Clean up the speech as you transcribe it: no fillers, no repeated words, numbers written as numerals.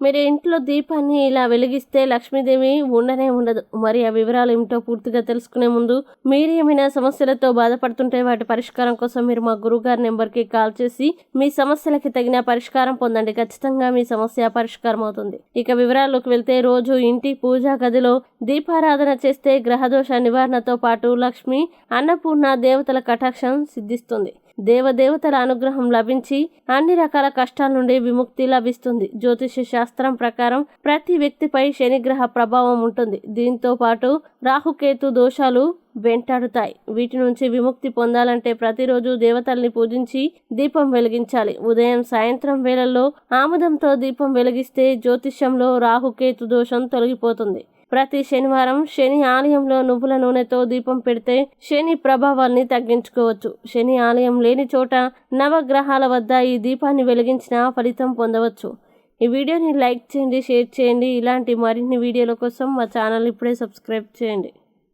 మీరు ఇంట్లో దీపాన్ని ఇలా వెలిగిస్తే లక్ష్మీదేవి ఉండనే ఉండదు. మరి ఆ వివరాలు ఏమిటో పూర్తిగా తెలుసుకునే ముందు మీరు ఏమైనా సమస్యలతో బాధపడుతుంటే వాటి పరిష్కారం కోసం మీరు మా గురువుగారి నెంబర్కి కాల్ చేసి మీ సమస్యలకి తగిన పరిష్కారం పొందండి. ఖచ్చితంగా మీ సమస్య పరిష్కారం అవుతుంది. ఇక వివరాల్లోకి వెళ్తే, రోజు ఇంటి పూజా గదిలో దీపారాధన చేస్తే గ్రహదోష నివారణతో పాటు లక్ష్మి, అన్నపూర్ణ దేవతల కటాక్షం సిద్ధిస్తుంది. దేవదేవతల అనుగ్రహం లభించి అన్ని రకాల కష్టాల నుండి విముక్తి లభిస్తుంది. జ్యోతిష శాస్త్రం ప్రకారం ప్రతి వ్యక్తిపై శనిగ్రహ ప్రభావం ఉంటుంది. దీంతో పాటు రాహుకేతు దోషాలు వెంటాడుతాయి. వీటి నుంచి విముక్తి పొందాలంటే ప్రతిరోజు దేవతల్ని పూజించి దీపం వెలిగించాలి. ఉదయం సాయంత్రం వేళల్లో ఆముదంతో దీపం వెలిగిస్తే జ్యోతిష్యంలో రాహుకేతు దోషం తొలగిపోతుంది. ప్రతి శనివారం శని ఆలయంలో నువ్వుల నూనెతో దీపం పెడితే శని ప్రభావాన్ని తగ్గించుకోవచ్చు. శని ఆలయం లేని చోట నవగ్రహాల వద్ద ఈ దీపాన్ని వెలిగించిన ఫలితం పొందవచ్చు. ఈ వీడియోని లైక్ చేయండి, షేర్ చేయండి. ఇలాంటి మరిన్ని వీడియోల కోసం మా ఛానల్ ఇప్పుడే సబ్స్క్రైబ్ చేయండి.